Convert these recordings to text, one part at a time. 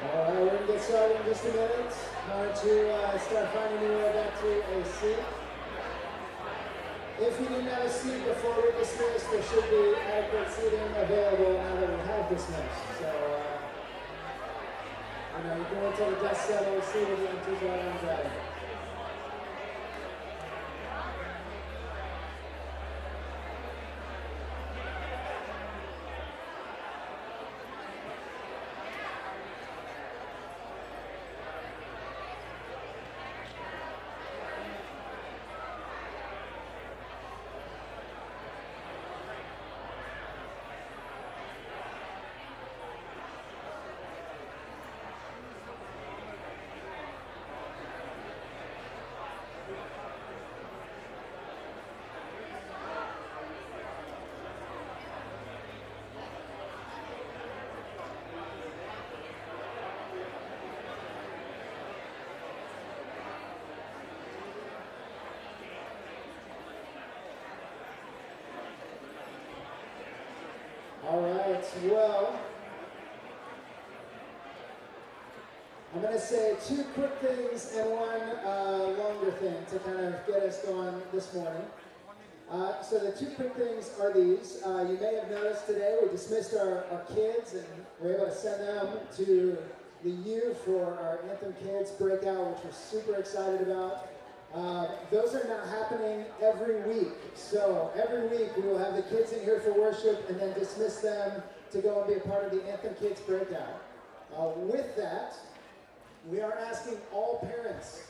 All right, we're going to get started in just a minute. Why don't you start finding your way back to a seat. If you didn't have a seat before we dismissed, there should be adequate seating available now that we have dismissed. So, you can wait till the dust settles, see what the empties are on Friday. All right, well, I'm going to say two quick things and one longer thing to kind of get us going this morning. So the two quick things are these. You may have noticed today we dismissed our kids and we're able to send them to the U for our Anthem Kids Breakout, which we're super excited about. Those are now happening every week. So every week we will have the kids in here for worship and then dismiss them to go and be a part of the Anthem Kids Breakout. With that, we are asking all parents.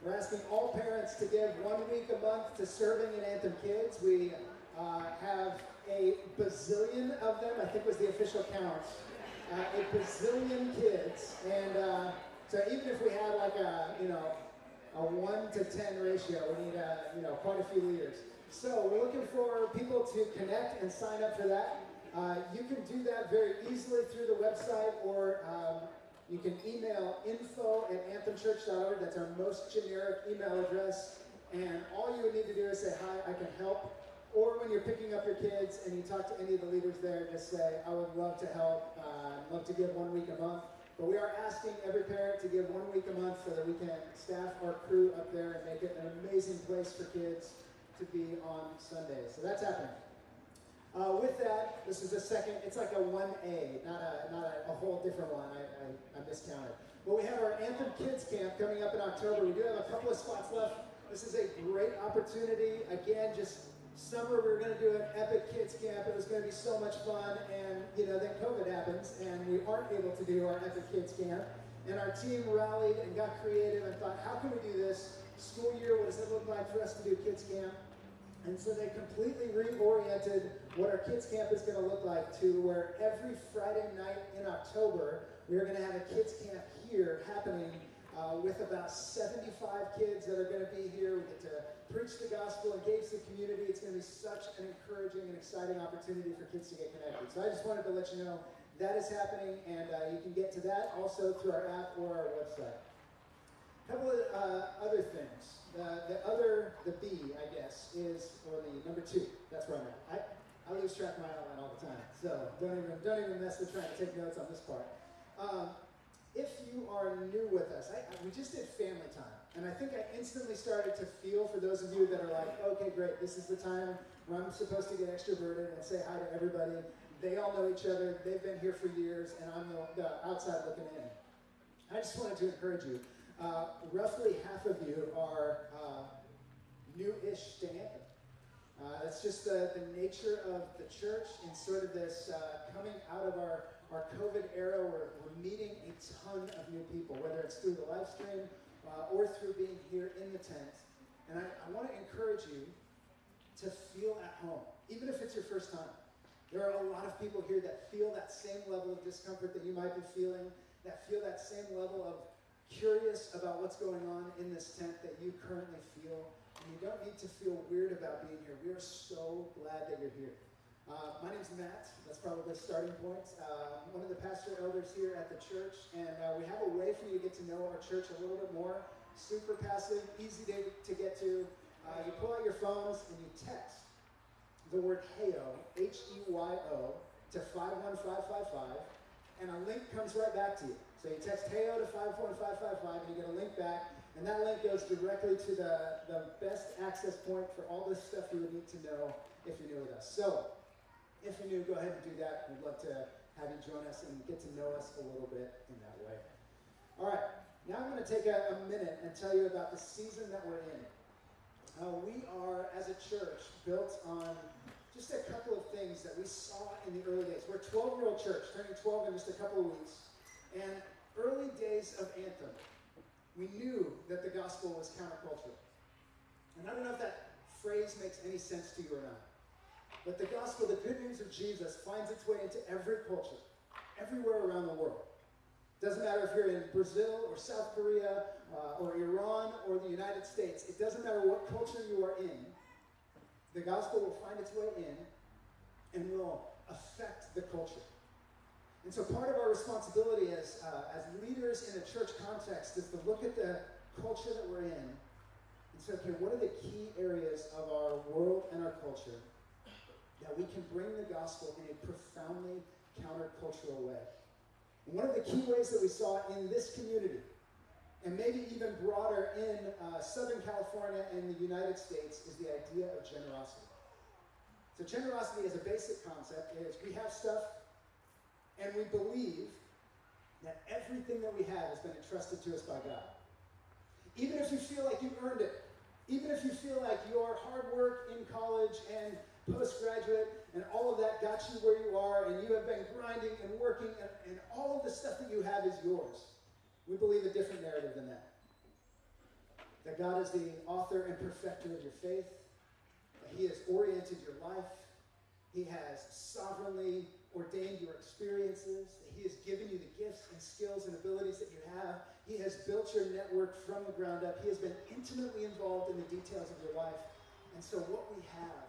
We're asking all parents to give 1 week a month to serving in Anthem Kids. We have a bazillion of them, I think was the official count. A bazillion kids. And so even if we had like a 1 to 10 ratio, we need quite a few leaders. So we're looking for people to connect and sign up for that. You can do that very easily through the website, or you can email info@anthemchurch.org. That's our most generic email address. And all you would need to do is say, hi, I can help. Or when you're picking up your kids and you talk to any of the leaders there, just say, I would love to help. I'd love to give 1 week a month. But we are asking every parent to give 1 week a month so that we can staff our crew up there and make it an amazing place for kids to be on Sundays. So that's happening. With that, this is a second, it's like a 1A, not a whole different one. I miscounted. But we have our Anthem Kids Camp coming up in October. We do have a couple of spots left. This is a great opportunity. Again, just summer we were going to do an epic kids camp. It was going to be so much fun, and then COVID happens, and we aren't able to do our epic kids camp. And our team rallied and got creative and thought, how can we do this? School year, what does it look like for us to do kids camp? And so they completely reoriented what our kids camp is going to look like to where every Friday night in October, we're going to have a kids camp here happening with about 75 kids that are going to be here. We get to preach the gospel, engage the community. It's going to be such an encouraging and exciting opportunity for kids to get connected. So I just wanted to let you know that is happening, and you can get to that also through our app or our website. A couple of other things. The B, I guess, is, or the number 2. That's where I'm at. I lose track of my outline all the time, so don't even mess with trying to take notes on this part. If you are new with us, we just did family time, and I think I instantly started to feel for those of you that are like, okay, great, this is the time where I'm supposed to get extroverted and say hi to everybody. They all know each other, they've been here for years, and I'm the outside looking in. I just wanted to encourage you. Roughly half of you are new-ish to Anthem. That's just the nature of the church and sort of this coming out of our COVID era where we're meeting a ton of new people, whether it's through the live stream or through being here in the tent. And I want to encourage you to feel at home, even if it's your first time. There are a lot of people here that feel that same level of discomfort that you might be feeling, that feel that same level of curious about what's going on in this tent that you currently feel. And you don't need to feel weird about being here. We are so glad that you're here. My name's Matt. That's probably the starting point. One of the pastor elders here at the church, and we have a way for you to get to know our church a little bit more. Super passive, easy to get to. You pull out your phones and you text the word HEYO, H-E-Y-O, to 51555, and a link comes right back to you. So you text HEYO to 54555, and you get a link back, and that link goes directly to the best access point for all this stuff you would need to know if you're new with us. So, if you're new, go ahead and do that. We'd love to have you join us and get to know us a little bit in that way. All right, now I'm going to take a minute and tell you about the season that we're in. We are, as a church, built on just a couple of things that we saw in the early days. We're a 12-year-old church, turning 12 in just a couple of weeks. And early days of Anthem, we knew that the gospel was countercultural. And I don't know if that phrase makes any sense to you or not. But the gospel, the good news of Jesus, finds its way into every culture, everywhere around the world. Doesn't matter if you're in Brazil or South Korea or Iran or the United States. It doesn't matter what culture you are in. The gospel will find its way in and will affect the culture. And so part of our responsibility as leaders in a church context is to look at the culture that we're in and say, okay, what are the key areas of our world and our culture that we can bring the gospel in a profoundly countercultural way? And one of the key ways that we saw in this community, and maybe even broader in Southern California and the United States, is the idea of generosity. So generosity as a basic concept is we have stuff and we believe that everything that we have has been entrusted to us by God. Even if you feel like you earned it, even if you feel like your hard work in college and postgraduate and all of that got you where you are, and you have been grinding and working, and all of the stuff that you have is yours. We believe a different narrative than that. That God is the author and perfecter of your faith, that He has oriented your life, He has sovereignly ordained your experiences, that He has given you the gifts and skills and abilities that you have. He has built your network from the ground up. He has been intimately involved in the details of your life. And so what we have,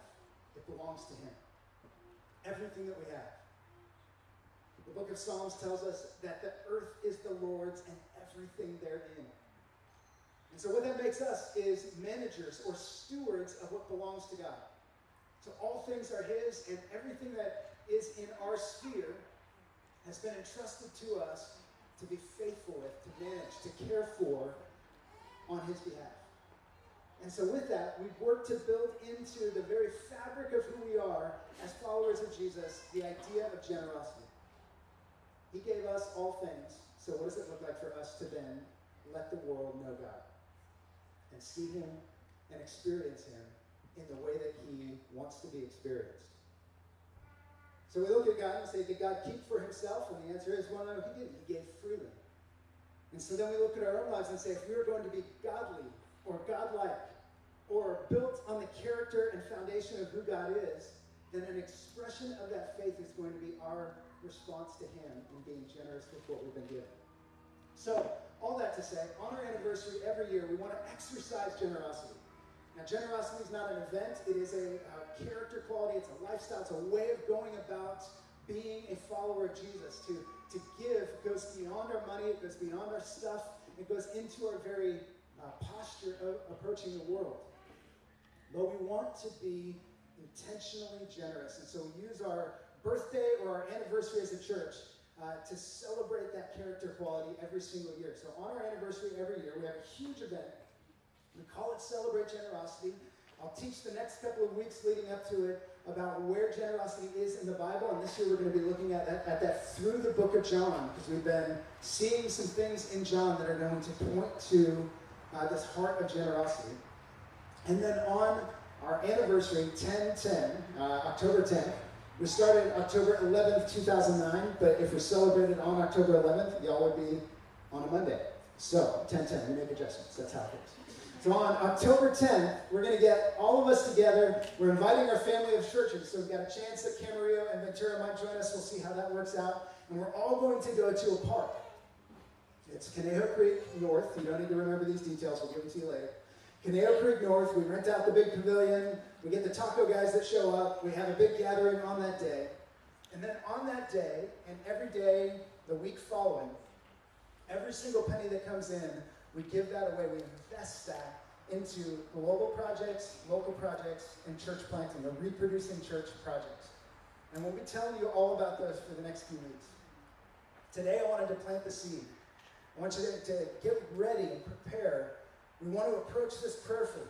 it belongs to Him. Everything that we have. The book of Psalms tells us that the earth is the Lord's and everything therein. And so what that makes us is managers or stewards of what belongs to God. So all things are His, and everything that is in our sphere has been entrusted to us to be faithful with, to manage, to care for on His behalf. And so with that, we've worked to build into the very fabric of who we are as followers of Jesus the idea of generosity. He gave us all things, so what does it look like for us to then let the world know God and see Him and experience Him in the way that He wants to be experienced? So we look at God and say, did God keep for Himself? And the answer is, well, no, He didn't. He gave freely. And so then we look at our own lives and say, if we are going to be godly or godlike or built on the character and foundation of who God is, then an expression of that faith is going to be our response to Him in being generous with what we've been given. So, all that to say, on our anniversary every year, we want to exercise generosity. Now, generosity is not an event. It is a character quality. It's a lifestyle. It's a way of going about being a follower of Jesus. To give goes beyond our money. It goes beyond our stuff. It goes into our very posture of approaching the world. But we want to be intentionally generous. And so we use our birthday or our anniversary as a church to celebrate that character quality every single year. So on our anniversary every year, we have a huge event. We call it Celebrate Generosity. I'll teach the next couple of weeks leading up to it about where generosity is in the Bible. And this year we're going to be looking at that through the book of John, because we've been seeing some things in John that are going to point to this heart of generosity. And then on our anniversary, 10/10, October 10th, we started October 11th, 2009, but if we celebrated on October 11th, y'all would be on a Monday. So, 10/10, we make adjustments. That's how it goes. So on October 10th, we're going to get all of us together. We're inviting our family of churches. So we've got a chance that Camarillo and Ventura might join us. We'll see how that works out. And we're all going to go to a park. It's Conejo Creek North. You don't need to remember these details. We'll give them to you later. Conejo Creek North. We rent out the big pavilion. We get the taco guys that show up. We have a big gathering on that day. And then on that day, and every day the week following, every single penny that comes in, we give that away. We invest that into global projects, local projects, and church planting, or reproducing church projects. And we'll be telling you all about those for the next few weeks. Today I wanted to plant the seed. I want you to get ready and prepare. We want to approach this prayerfully.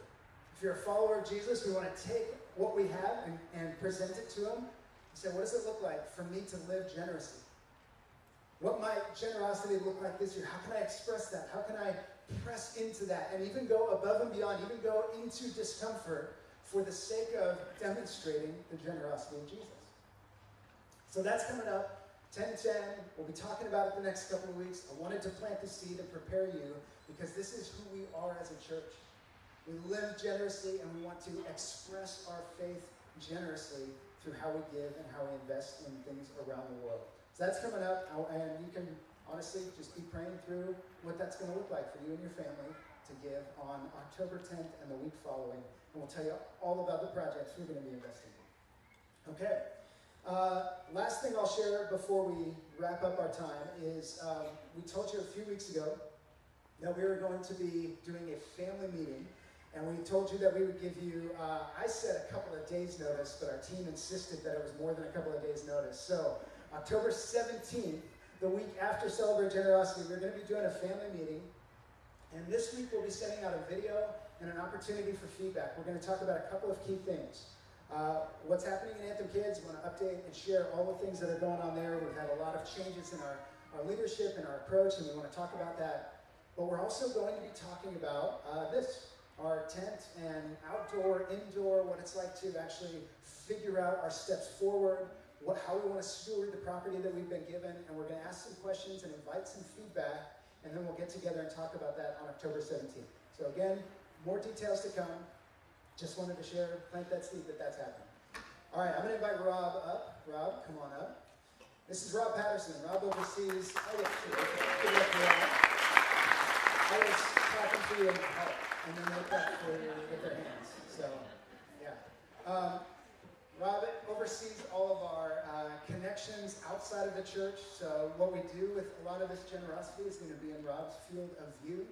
If you're a follower of Jesus, we want to take what we have and present it to him. And say, what does it look like for me to live generously? What might generosity look like this year? How can I express that? How can I press into that and even go above and beyond, even go into discomfort for the sake of demonstrating the generosity of Jesus? So that's coming up. 10:10, we'll be talking about it the next couple of weeks. I wanted to plant the seed and prepare you because this is who we are as a church. We live generously and we want to express our faith generously through how we give and how we invest in things around the world. So that's coming up, and you can honestly just be praying through what that's going to look like for you and your family to give on October 10th and the week following. And we'll tell you all about the projects we're going to be investing in. Okay. Last thing I'll share before we wrap up our time is we told you a few weeks ago that we were going to be doing a family meeting, and we told you that we would give you, I said a couple of days notice, but our team insisted that it was more than a couple of days notice. So October 17th, the week after Celebrate Generosity, we're going to be doing a family meeting, and this week we'll be sending out a video and an opportunity for feedback. We're going to talk about a couple of key things. What's happening in Anthem Kids. We want to update and share all the things that are going on there. We've had a lot of changes in our leadership and our approach, and we want to talk about that. But we're also going to be talking about our tent and outdoor, indoor, what it's like to actually figure out our steps forward, how we want to steward the property that we've been given, and we're going to ask some questions and invite some feedback, and then we'll get together and talk about that on October 17th. So again, more details to come. Just wanted to share, plant that seed that's happening. All right, I'm going to invite Rob up. Rob, come on up. This is Rob Patterson. Rob oversees. I was talking to you in the heart, and then they clap for you with their hands. So, yeah. Rob oversees all of our connections outside of the church. So what we do with a lot of this generosity is going to be in Rob's field of view.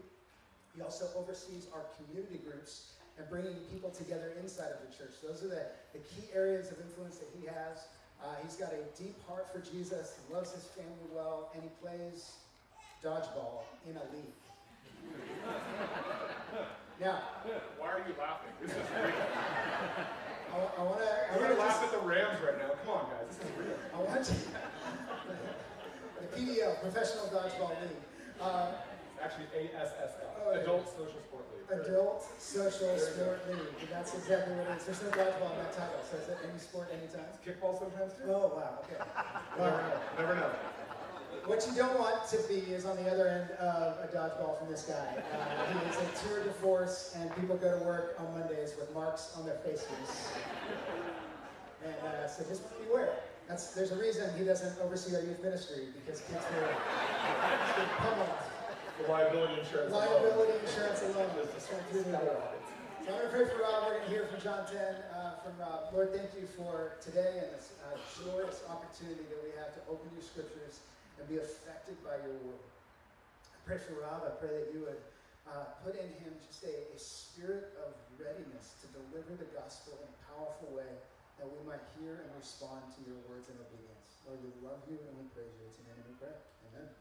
He also oversees our community groups and bringing people together inside of the church. Those are the key areas of influence that he has. He's got a deep heart for Jesus, he loves his family well, and he plays dodgeball in a league. Now, why are you laughing? This is real. I want to laugh at the Rams right now. Come on, guys. This is real. I want you. The PDL, Professional Dodgeball League. Actually, ASSL, Adult Social Sport League. Adult Social Sport League. That's exactly what it is. There's no dodgeball in that title. So is it any sport, anytime? It's kickball sometimes too? Oh, wow. Okay. Never know. What you don't want to be is on the other end of a dodgeball from this guy. He is a tour de force, and people go to work on Mondays with marks on their faces. And so just beware. There's a reason he doesn't oversee our youth ministry, because kids get pummeled. The liability insurance alone. Liability insurance alone is just went through the door. So I'm going to pray for Rob. We're going to hear from John 10 from Rob. Lord, thank you for today and this joyous opportunity that we have to open your scriptures and be affected by your word. I pray for Rob. I pray that you would put in him just a spirit of readiness to deliver the gospel in a powerful way, that we might hear and respond to your words in obedience. Lord, we love you and we praise you. It's in your name we pray. Amen.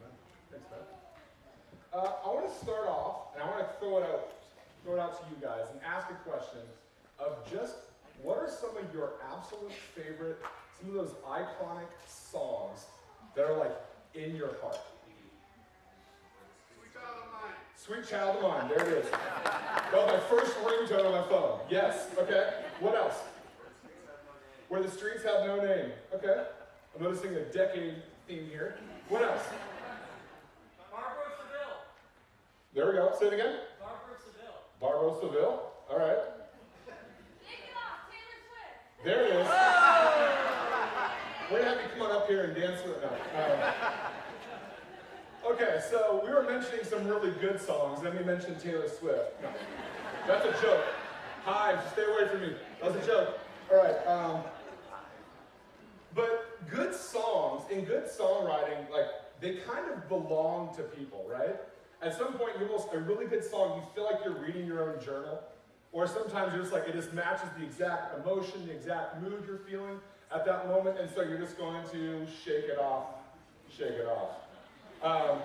Amen. Thanks, Matt. I want to start off, and I want to throw it out to you guys and ask a question of just what are some of your absolute favorite, some of those iconic songs that are like in your heart? Sweet Child of Mine. Sweet Child of Mine, there it is. That was my first ringtone on my phone. Yes, okay. What else? Where the Streets Have No Name. Okay. I'm noticing a decade theme here. What else? There we go. Say it again. Barbara Seville. All right. There it is. We're going to have you come on up here and dance with it now. Okay, so we were mentioning some really good songs. Then we mentioned Taylor Swift. No, that's a joke. Hi, stay away from me. That's a joke. All right. But good songs and good songwriting, like, they kind of belong to people, right? At some point, a really good song, you feel like you're reading your own journal. Or sometimes you're just like, it just matches the exact emotion, the exact mood you're feeling at that moment. And so you're just going to shake it off shake it off.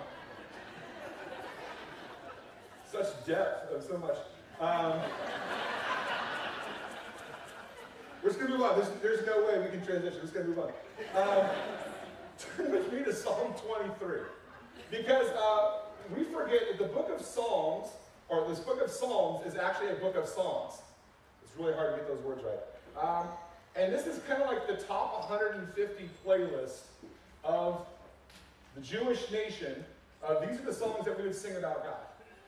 Such depth of so much. We're just going to move on. There's no way we can transition. We're just going to move on. Turn with me to Psalm 23. Because we forget that the book of Psalms, or this book of Psalms, is actually a book of songs. It's really hard to get those words right. And this is kind of like the top 150 playlist of the Jewish nation. These are the songs that we would sing about God.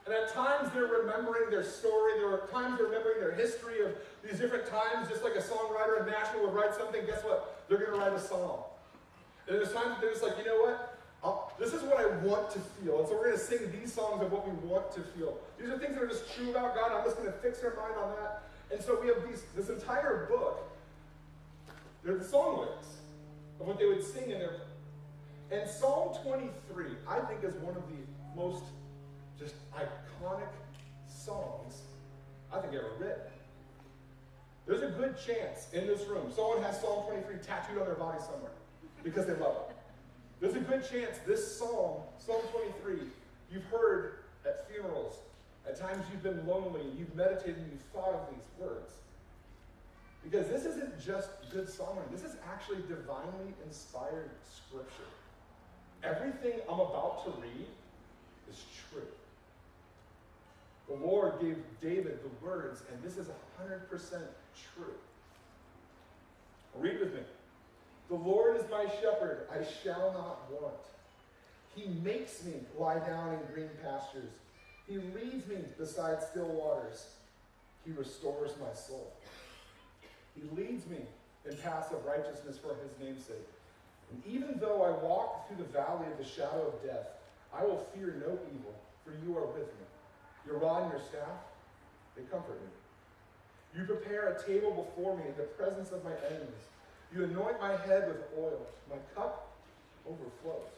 And at times they're remembering their story. There are times they're remembering their history of these different times. Just like a songwriter in Nashville would write something, guess what? They're going to write a song. And there's times that they're just like, you know what? This is what I want to feel. And so we're going to sing these songs of what we want to feel. These are things that are just true about God. I'm just going to fix our mind on that. And so we have this entire book. They're the song lyrics of what they would sing in their. And Psalm 23, I think, is one of the most just iconic songs I think ever written. There's a good chance in this room someone has Psalm 23 tattooed on their body somewhere because they love it. There's a good chance this song, Psalm 23, you've heard at funerals. At times you've been lonely, you've meditated and you've thought of these words. Because this isn't just good songwriting. This is actually divinely inspired scripture. Everything I'm about to read is true. The Lord gave David the words, and this is 100% true. Read with me. The Lord is my shepherd, I shall not want. He makes me lie down in green pastures. He leads me beside still waters. He restores my soul. He leads me in paths of righteousness for his name's sake. And even though I walk through the valley of the shadow of death, I will fear no evil, for you are with me. Your rod and your staff, they comfort me. You prepare a table before me in the presence of my enemies. You anoint my head with oil. My cup overflows.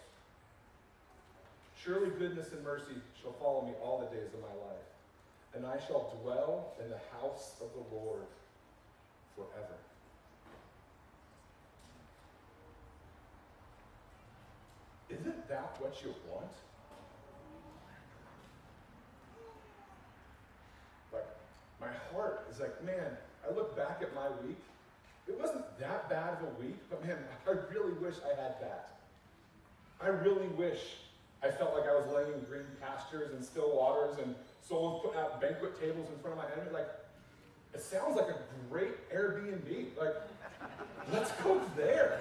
Surely goodness and mercy shall follow me all the days of my life, and I shall dwell in the house of the Lord forever. Isn't that what you want? Like, my heart is like, man, I look back at my week. It wasn't that bad of a week, but man, I really wish I had that. I really wish I felt like I was laying in green pastures and still waters and someone's putting out banquet tables in front of my enemies. Like, it sounds like a great Airbnb. Like, let's go there.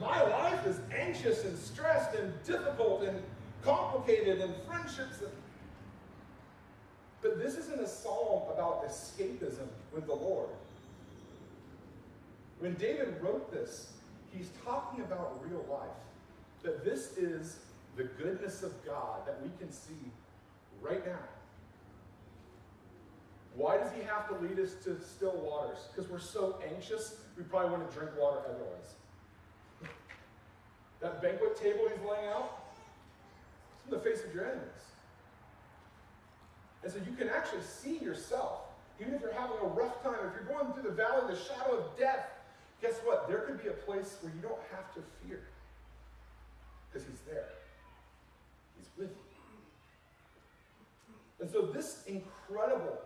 My life is anxious and stressed and difficult and complicated and friendships. But this isn't a psalm about escapism with the Lord. When David wrote this, he's talking about real life. That this is the goodness of God that we can see right now. Why does he have to lead us to still waters? Because we're so anxious, we probably want to drink water otherwise. That banquet table he's laying out, it's in the face of your enemies. And so you can actually see yourself, even if you're having a rough time, if you're going through the valley of the shadow of death, guess what? There could be a place where you don't have to fear. Because he's there. He's with you. And so this incredible,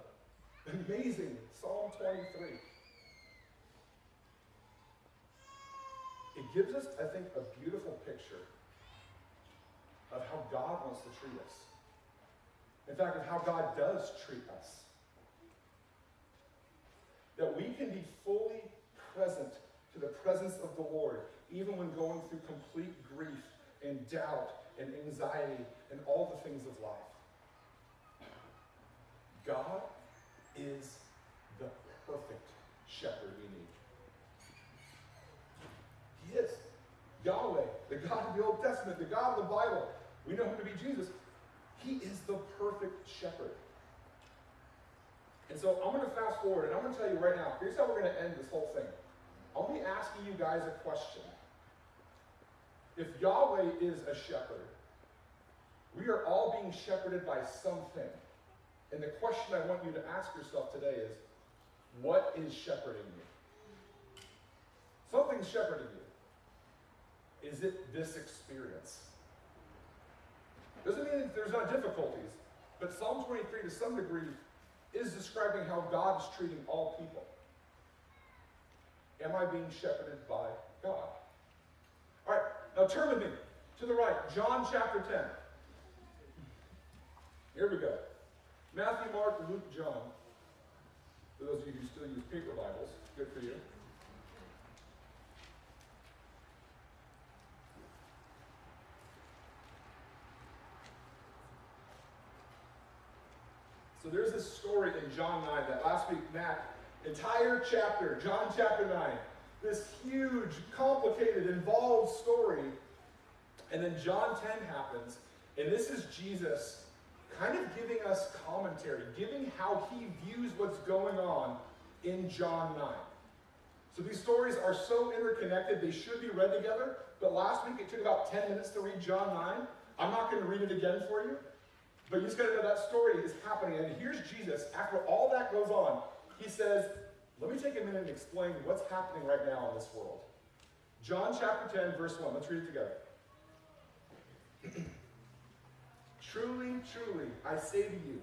amazing Psalm 23, it gives us, I think, a beautiful picture of how God wants to treat us. In fact, of how God does treat us. That we can be fully present to the presence of the Lord, even when going through complete grief and doubt and anxiety and all the things of life. God is the perfect shepherd we need. He is. Yahweh, the God of the Old Testament, the God of the Bible. We know him to be Jesus. He is the perfect shepherd. And so I'm going to fast forward, and I'm going to tell you right now, here's how we're going to end this whole thing. I'll be asking you guys a question. If Yahweh is a shepherd, we are all being shepherded by something. And the question I want you to ask yourself today is, what is shepherding you? Something's shepherding you. is it this experience? Doesn't mean that there's not difficulties, but Psalm 23 to some degree is describing how God is treating all people. Am I being shepherded by God? All right, now turn with me to the right, John chapter 10. Here we go. Matthew, Mark, Luke, John. For those of you who still use paper Bibles, good for you. So there's this story in John 9 that last week, Matt, entire chapter, John chapter 9, this huge, complicated, involved story. And then John 10 happens, and this is Jesus kind of giving us commentary, giving how he views what's going on in John 9. So these stories are so interconnected, they should be read together, but last week it took about 10 minutes to read John 9. I'm not going to read it again for you, but you just got to know that story is happening. And here's Jesus, after all that goes on, he says, let me take a minute and explain what's happening right now in this world. John chapter 10, verse 1. Let's read it together. Truly, truly, I say to you,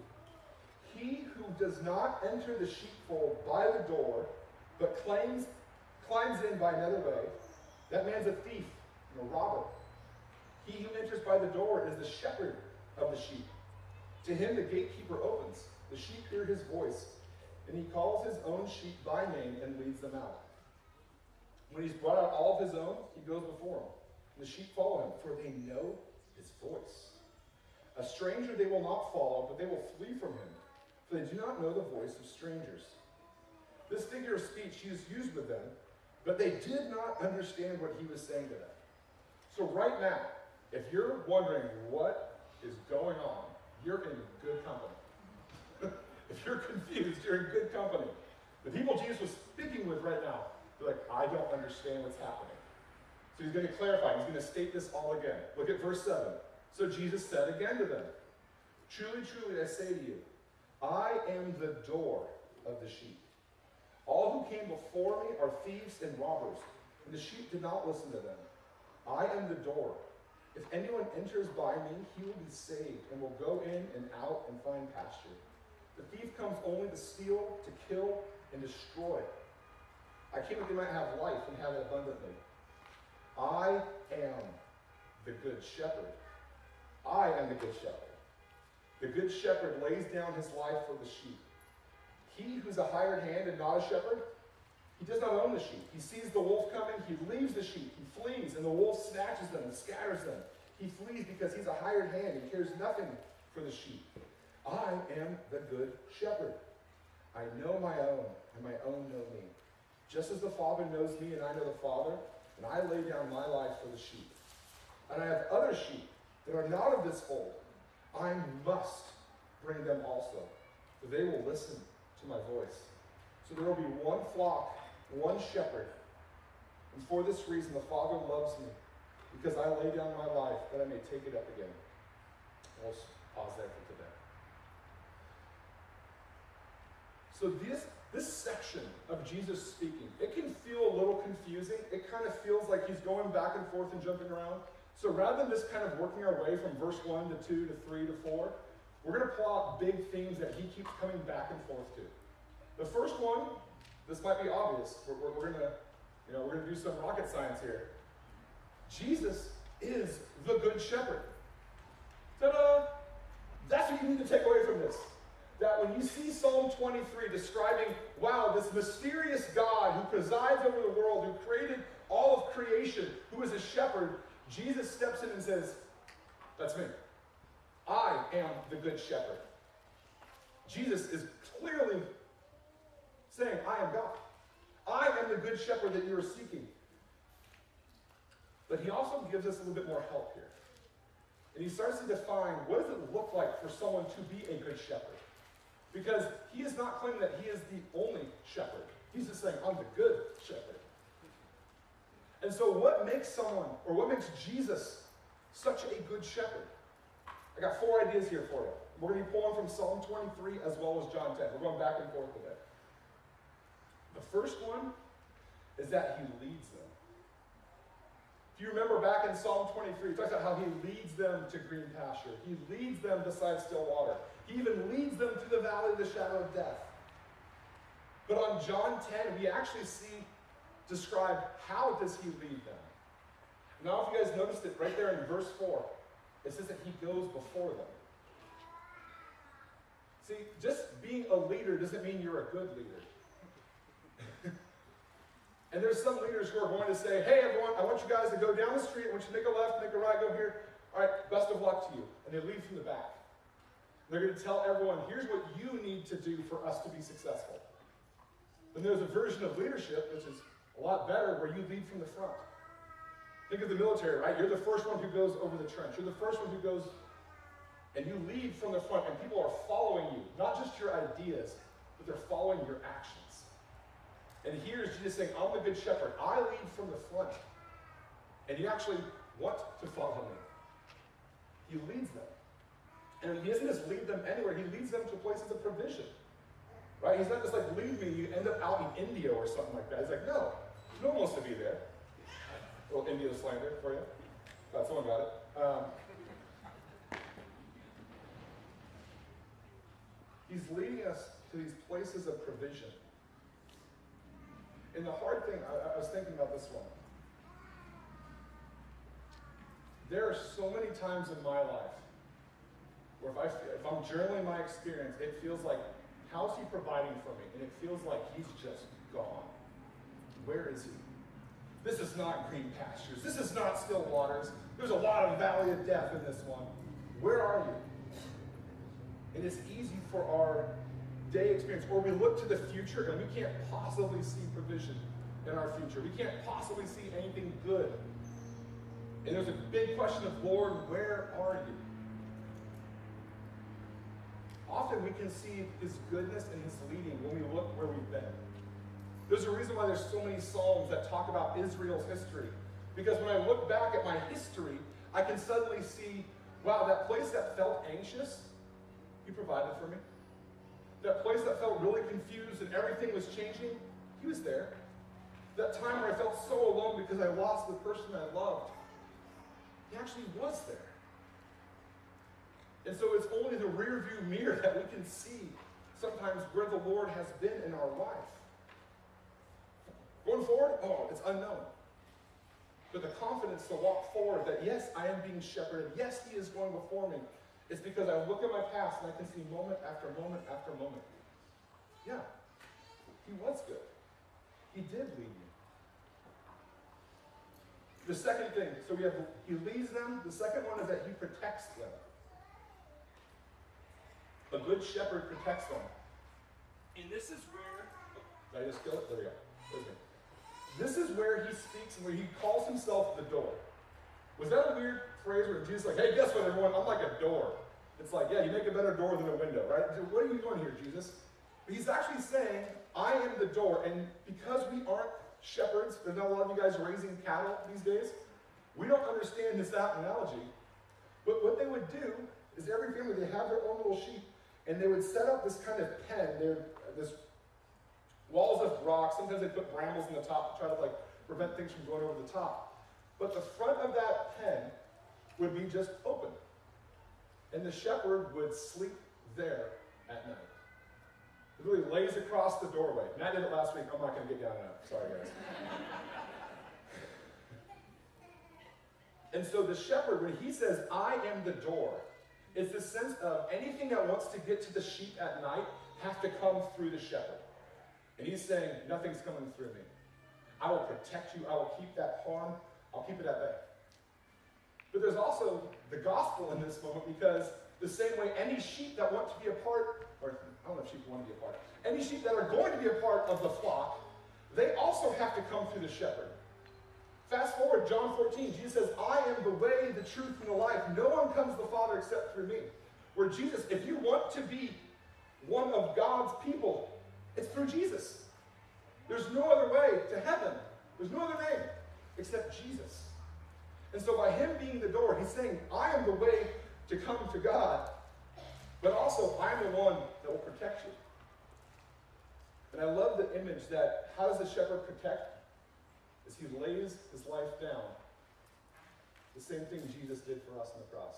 he who does not enter the sheepfold by the door, but climbs in by another way, that man's a thief and a robber. He who enters by the door is the shepherd of the sheep. To him the gatekeeper opens. The sheep hear his voice, and he calls his own sheep by name and leads them out. When he's brought out all of his own, he goes before them. And the sheep follow him, for they know his voice. A stranger they will not follow, but they will flee from him, for they do not know the voice of strangers. This figure of speech he has used with them, but they did not understand what he was saying to them. So right now, if you're wondering what is going on, you're in good company. If you're confused, you're in good company. The people Jesus was speaking with right now, they're like, I don't understand what's happening. So he's going to clarify. He's going to state this all again. Look at verse 7. So Jesus said again to them, truly, truly, I say to you, I am the door of the sheep. All who came before me are thieves and robbers, and the sheep did not listen to them. I am the door. If anyone enters by me, he will be saved, and will go in and out and find pasture. The thief comes only to steal, to kill, and destroy. I came that they might have life and have it abundantly. I am the good shepherd. I am the good shepherd. The good shepherd lays down his life for the sheep. He who's a hired hand and not a shepherd, he does not own the sheep. He sees the wolf coming, he leaves the sheep, he flees, and the wolf snatches them and scatters them. He flees because he's a hired hand and cares nothing for the sheep. I am the good shepherd. I know my own, and my own know me. Just as the Father knows me, and I know the Father, and I lay down my life for the sheep. And I have other sheep that are not of this fold. I must bring them also, for they will listen to my voice. So there will be one flock, one shepherd. And for this reason the Father loves me, because I lay down my life that I may take it up again. We'll pause there for today. So this section of Jesus speaking, it can feel a little confusing. It kind of feels like he's going back and forth and jumping around. So rather than just kind of working our way from verse 1 to 2 to 3 to 4, we're going to pull out big themes that he keeps coming back and forth to. The first one, this might be obvious. We're going to do some rocket science here. Jesus is the good shepherd. Ta-da! That's what you need to take away from this. That when you see Psalm 23 describing, wow, this mysterious God who presides over the world, who created all of creation, who is a shepherd, Jesus steps in and says, that's me. I am the good shepherd. Jesus is clearly saying, I am God. I am the good shepherd that you are seeking. But he also gives us a little bit more help here. And he starts to define, what does it look like for someone to be a good shepherd? Because he is not claiming that he is the only shepherd. He's just saying, I'm the good shepherd. And so what makes Jesus such a good shepherd? I got 4 ideas here for you. We're going to be pulling from Psalm 23 as well as John 10. We're going back and forth with it. The first one is that he leads them. If If you remember back in Psalm 23, it talks about how he leads them to green pasture. He leads them beside still water. He even leads them through the valley of the shadow of death. But on John 10, we actually see described how does he lead them. Now, if you guys noticed it right there in verse 4, it says that he goes before them. See, just being a leader doesn't mean you're a good leader. And there's some leaders who are going to say, hey everyone, I want you guys to go down the street, I want you to make a left, make a right, go here. All right, best of luck to you. And they lead from the back. They're going to tell everyone, here's what you need to do for us to be successful. Then there's a version of leadership, which is a lot better, where you lead from the front. Think of the military, right? You're the first one who goes over the trench. You're the first one who goes, and you lead from the front, and people are following you. Not just your ideas, but they're following your actions. And here's Jesus saying, I'm the good shepherd. I lead from the front. And you actually want to follow me. He leads them. And he doesn't just lead them anywhere, he leads them to places of provision. Right? He's not just like, lead me, you end up out in India or something like that. He's like, no one wants to be there. A little India slander for you. Glad someone got it. He's leading us to these places of provision. And the hard thing, I was thinking about this one. There are so many times in my life where if I'm journaling my experience, it feels like, how's he providing for me? And it feels like he's just gone. Where is he? This is not green pastures. This is not still waters. There's a lot of valley of death in this one. Where are you? And it's easy for our day experience, or we look to the future and we can't possibly see provision in our future. We can't possibly see anything good. And there's a big question of, Lord, where are you? Often we can see his goodness and his leading when we look where we've been. There's a reason why there's so many Psalms that talk about Israel's history. Because when I look back at my history, I can suddenly see, wow, that place that felt anxious, he provided for me. That place that felt really confused and everything was changing, he was there. That time where I felt so alone because I lost the person I loved, he actually was there. And so it's only the rear view mirror that we can see sometimes where the Lord has been in our life. Going forward, it's unknown. But the confidence to walk forward that, yes, I am being shepherded. Yes, he is going before me. It's because I look at my past and I can see moment after moment after moment. Yeah, he was good. He did lead me. The second thing, so we have, he leads them. The second one is that he protects them. A good shepherd protects them. And this is where, did I just kill it? There we go. This is where he speaks and where he calls himself the door. Was that a weird phrase where Jesus is like, hey, guess what, everyone? I'm like a door. It's like, yeah, you make a better door than a window, right? What are you doing here, Jesus? But he's actually saying, I am the door. And because we aren't shepherds, there's not a lot of you guys raising cattle these days, we don't understand this analogy. But what they would do is every family, they have their own little sheep, and they would set up this kind of pen. This walls of rock. Sometimes they put brambles in the top to try to prevent things from going over the top. But the front of that pen would be just open. And the shepherd would sleep there at night. It really lays across the doorway. And I did it last week. I'm not going to get down and out. Sorry, guys. And so the shepherd, when he says, I am the door, it's the sense of anything that wants to get to the sheep at night have to come through the shepherd. And he's saying, nothing's coming through me. I will protect you. I will keep that harm. I'll keep it at bay. But there's also the gospel in this moment, because the same way any sheep that want to be a part, or I don't know if sheep want to be a part, any sheep that are going to be a part of the flock, they also have to come through the shepherd. Fast forward, John 14, Jesus says, I am the way, the truth, and the life. No one comes to the Father except through me. Where Jesus, if you want to be one of God's people, it's through Jesus. There's no other way to heaven. There's no other name except Jesus. And so by him being the door, he's saying, I am the way to come to God, but also I am the one that will protect you. And I love the image that, how does the shepherd protect? Is he lays his life down the same thing Jesus did for us on the cross.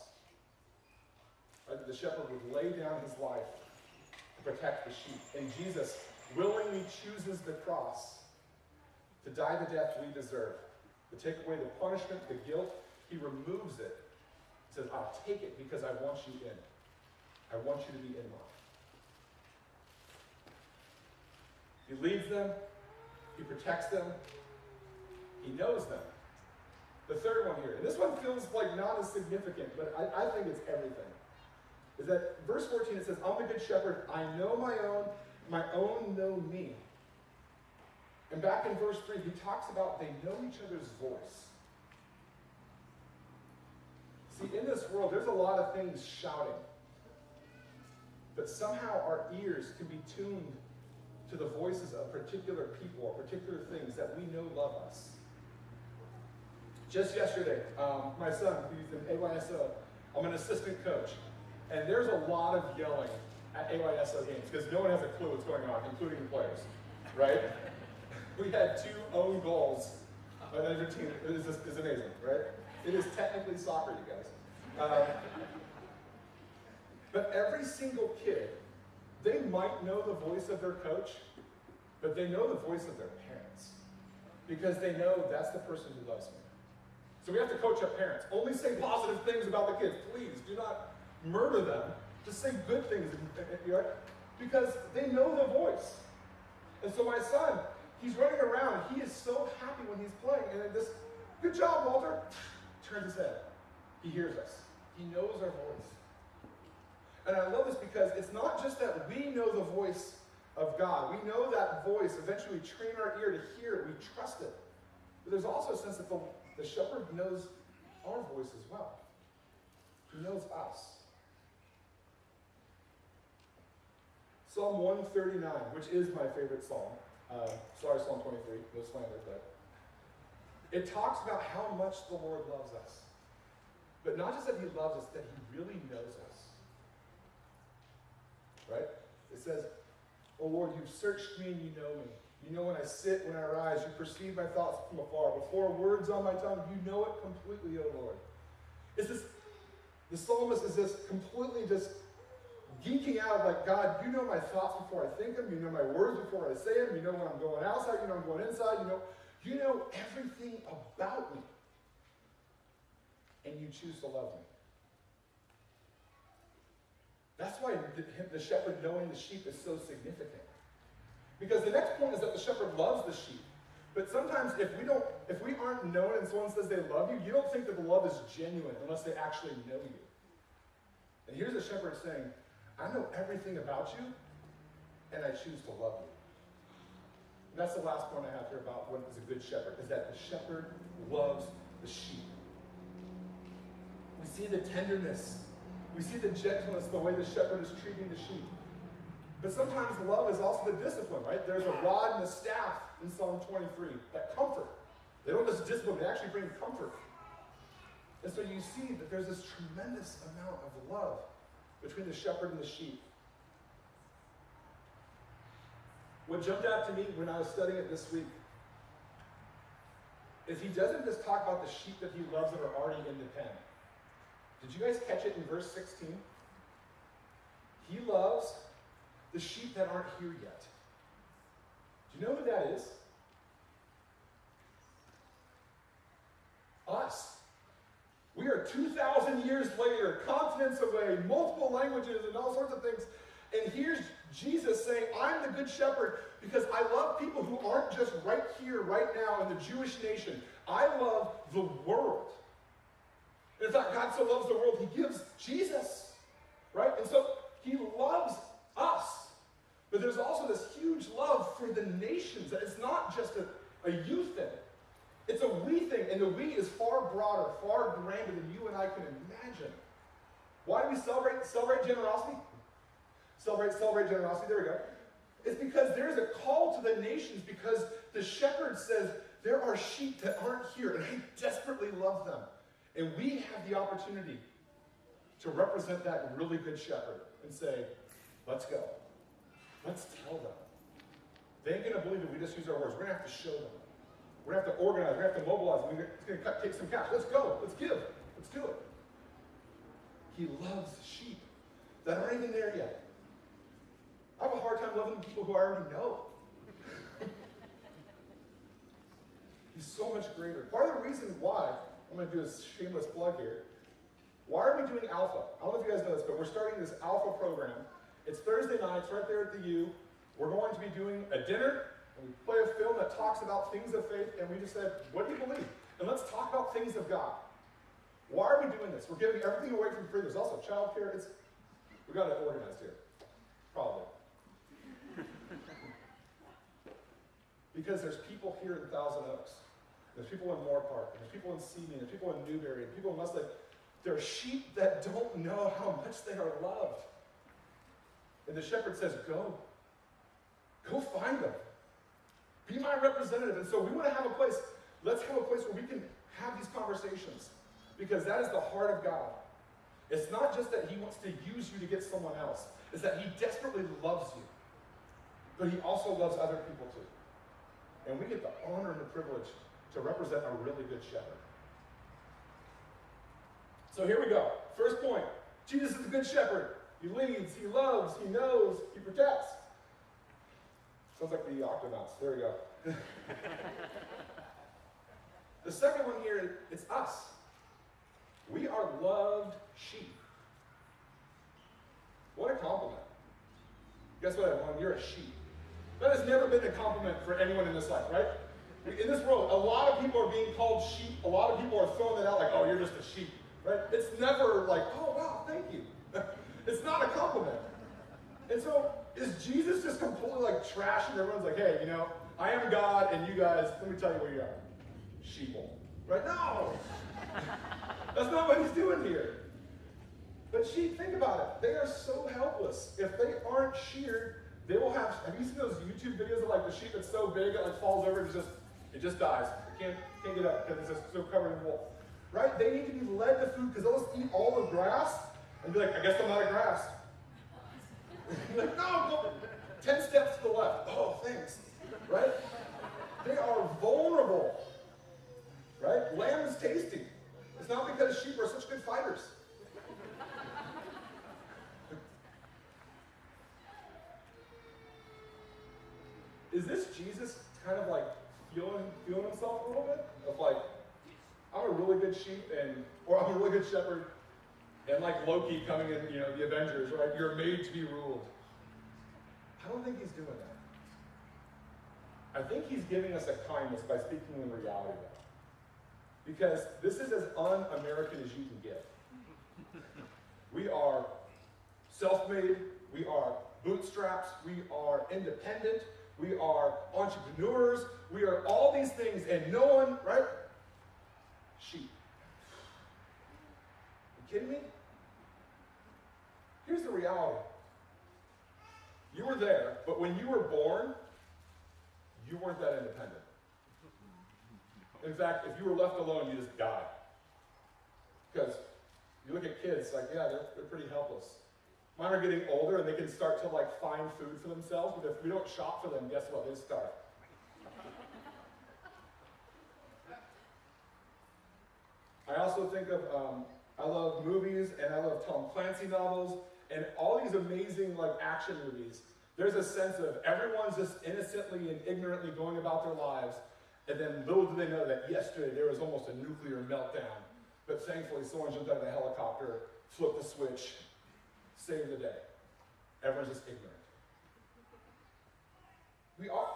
Right? The shepherd would lay down his life to protect the sheep. And Jesus willingly chooses the cross to die the death we deserve, to take away the punishment, the guilt. He removes it. He says, I'll take it because I want you in. I want you to be in mine. He leads them. He protects them. He knows them. The third one here, and this one feels like not as significant, but I think it's everything, is that verse 14, it says, I'm the good shepherd. I know my own know me. And back in verse 3, he talks about they know each other's voice. See, in this world, there's a lot of things shouting. But somehow our ears can be tuned to the voices of particular people or particular things that we know love us. Just yesterday, my son, who's in AYSO, I'm an assistant coach. And there's a lot of yelling at AYSO games because no one has a clue what's going on, including the players, right? We had 2 own goals. Your team is amazing, right? It is technically soccer, you guys. But every single kid, they might know the voice of their coach, but they know the voice of their parents because they know that's the person who loves me. So we have to coach up parents. Only say positive things about the kids. Please do not murder them. Just say good things, because they know the voice. And so my son, he's running around. He is so happy when he's playing. And then this, good job, Walter, turns his head. He hears us. He knows our voice. And I love this because it's not just that we know the voice of God. We know that voice. Eventually, we train our ear to hear it. We trust it. But there's also a sense that the shepherd knows our voice as well. He knows us. Psalm 139, which is my favorite psalm. Sorry, Psalm 23, no slander, but it talks about how much the Lord loves us. But not just that he loves us, that he really knows us. Right? It says, "O Lord, you've searched me and you know me. You know when I sit, when I rise. You perceive my thoughts from afar. Before words on my tongue, you know it completely, O Lord." It's this, the psalmist is just completely just geeking out like, God, you know my thoughts before I think them. You know my words before I say them. You know when I'm going outside. You know I'm going inside. You know everything about me. And you choose to love me. That's why the shepherd knowing the sheep is so significant. Because the next point is that the shepherd loves the sheep. But sometimes if we aren't known and someone says they love you, you don't think that the love is genuine unless they actually know you. And here's the shepherd saying, I know everything about you, and I choose to love you. And that's the last point I have here about what is a good shepherd, is that the shepherd loves the sheep. We see the tenderness. We see the gentleness, the way the shepherd is treating the sheep. But sometimes love is also the discipline, right? There's a rod and a staff in Psalm 23, that comfort. They don't just discipline, they actually bring comfort. And so you see that there's this tremendous amount of love between the shepherd and the sheep. What jumped out to me when I was studying it this week is he doesn't just talk about the sheep that he loves that are already in the pen. Did you guys catch it in verse 16? He loves the sheep that aren't here yet. Do you know who that is? Us. We are 2,000 years later, continents away, multiple languages and all sorts of things. And here's Jesus saying, I'm the good shepherd because I love people who aren't just right here, right now in the Jewish nation. I love the world. And in fact, God so loves the world, he gives Jesus, right? And so he loves us. But there's also this huge love for the nations. It's not just a you thing. It's a we thing, and the we is far broader, far grander than you and I can imagine. Why do we celebrate generosity? Celebrate generosity, there we go. It's because there's a call to the nations, because the shepherd says, there are sheep that aren't here, and I desperately love them. And we have the opportunity to represent that really good shepherd and say, let's go. Let's tell them. They ain't going to believe it. We just use our words. We're going to have to show them. We're going to have to organize. We're going to have to mobilize. It's going to take some cash. Let's go. Let's give. Let's do it. He loves sheep that aren't even there yet. I have a hard time loving people who I already know. He's so much greater. Part of the reason why, I'm going to do a shameless plug here. Why are we doing Alpha? I don't know if you guys know this, but we're starting this Alpha program. It's Thursday nights right there at the U. We're going to be doing a dinner, and we play a film that talks about things of faith, and we just said, what do you believe? And let's talk about things of God. Why are we doing this? We're giving everything away for free. There's also childcare. We got it organized here. Probably. Because there's people here in Thousand Oaks. There's people in Moore Park. And there's people in Seamead. There's people in Newberry. And people in Westlake. There are sheep that don't know how much they are loved. And the shepherd says, go. Go find them. Be my representative. And so we want to have a place. Let's have a place where we can have these conversations. Because that is the heart of God. It's not just that he wants to use you to get someone else. It's that he desperately loves you. But he also loves other people too. And we get the honor and the privilege to represent a really good shepherd. So here we go. First point. Jesus is a good shepherd. He leads, he loves, he knows, he protects. Sounds like the Octonauts. There we go. The second one here, it's us. We are loved sheep. What a compliment. Guess what, everyone? You're a sheep. That has never been a compliment for anyone in this life, right? In this world, a lot of people are being called sheep. A lot of people are throwing it out like, oh, you're just a sheep, right? It's never like, oh, wow, thank you. It's not a compliment. And so, is Jesus just completely like trash and everyone's like, hey, I am God and you guys, let me tell you where you are. Sheeple. Right? No! That's not what he's doing here. But sheep, think about it. They are so helpless. If they aren't sheared, they will have you seen those YouTube videos of like the sheep that's so big it like falls over and it just dies. It can't get up because it's just so covered in wool. Right? They need to be led to food because they'll just eat all the grass and be like, I guess I'm out of grass. You're like, no, go 10 steps to the left. Oh, thanks. Right? They are vulnerable. Right? Lamb is tasty. It's not because sheep are such good fighters. Is this Jesus kind of like feeling himself a little bit? Of like, I'm a really good sheep or I'm a really good shepherd, and like Loki coming in, the Avengers, right? You're made to be ruled. I don't think he's doing that. I think he's giving us a kindness by speaking in reality though. Because this is as un-American as you can get. We are self-made, we are bootstraps, we are independent, we are entrepreneurs, we are all these things, and no one, right? Sheep. You kidding me? Here's the reality. You were there, but when you were born, you weren't that independent. In fact, if you were left alone, you just died. Because you look at kids, like, yeah, they're pretty helpless. Mine are getting older and they can start to like find food for themselves, but if we don't shop for them, guess what? They starve. I also think of, I love movies and I love Tom Clancy novels and all these amazing like action movies. There's a sense of everyone's just innocently and ignorantly going about their lives, and then little do they know that yesterday there was almost a nuclear meltdown, but thankfully someone jumped out of a helicopter, flipped the switch, saved the day. Everyone's just ignorant.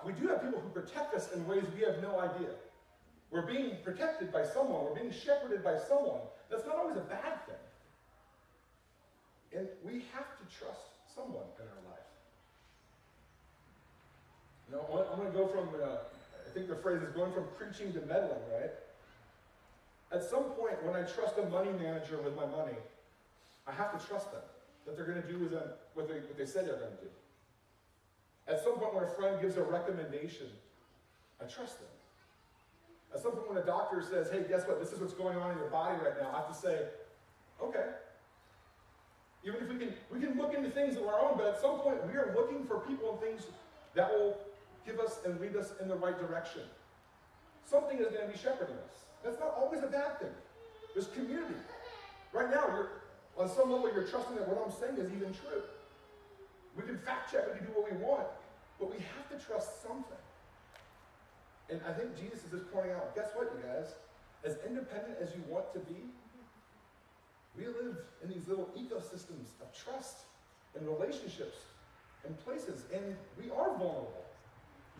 We do have people who protect us in ways we have no idea. We're being protected by someone. We're being shepherded by someone. That's not always a bad thing. And we have to trust someone in our life. I'm going to go from, I think the phrase is going from preaching to meddling, right? At some point, when I trust a money manager with my money, I have to trust them, that they're going to do with them what they said they're going to do. At some point, when a friend gives a recommendation, I trust them. At some point, when a doctor says, hey, guess what? This is what's going on in your body right now, I have to say, okay. Even if we can look into things of our own, but at some point, we are looking for people and things that will give us and lead us in the right direction. something is going to be shepherding us. That's not always a bad thing. There's community. Right now, on some level, you're trusting that what I'm saying is even true. We can fact check, we can do what we want, but we have to trust something. And I think Jesus is just pointing out, guess what, you guys? As independent as you want to be, we live in these little ecosystems of trust and relationships and places, and we are vulnerable.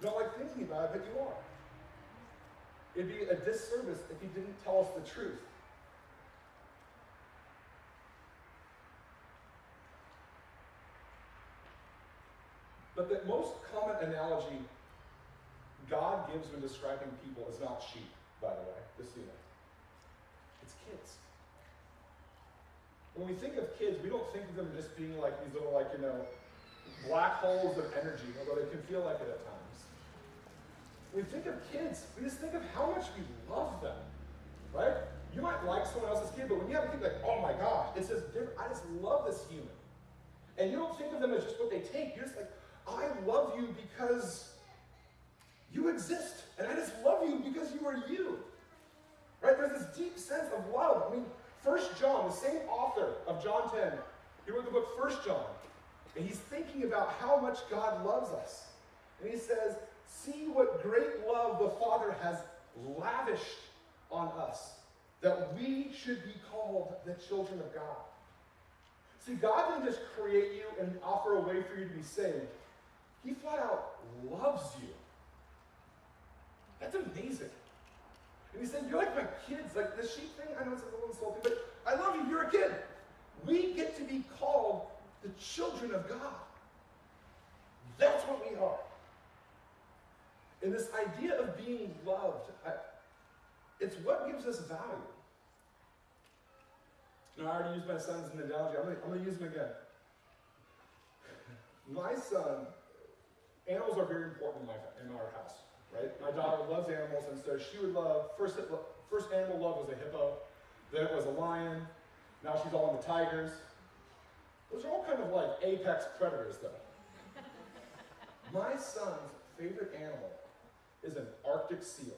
You don't like thinking about it, but you are. It'd be a disservice if he didn't tell us the truth. But the most common analogy God gives when describing people is not sheep, by the way, just so you know. It's kids. When we think of kids, we don't think of them just being like these little, black holes of energy, although they can feel like it at times. When we think of kids, we just think of how much we love them, right? You might like someone else's kid, but when you have a kid, like, oh my gosh, it's just different. I just love this human. And you don't think of them as just what they take. You're just like, I love you because you exist, and I just love you because you are you. Right? There's this deep sense of love. I mean, 1 John, the same author of John 10, he wrote the book 1 John, and he's thinking about how much God loves us. And he says, see what great love the Father has lavished on us, that we should be called the children of God. See, God didn't just create you and offer a way for you to be saved. He flat out loves you. That's amazing. And he said, you're like my kids. Like the sheep thing, I know it's a little insulting, but I love you, you're a kid. We get to be called the children of God. That's what we are. And this idea of being loved, it's what gives us value. I already used my sons in the analogy. I'm going to use them again. My son, animals are very important in our house, right? My daughter loves animals, and so she would love, first animal love was a hippo, then it was a lion, now she's all into tigers. Those are all kind of like apex predators, though. My son's favorite animal is an Arctic seal.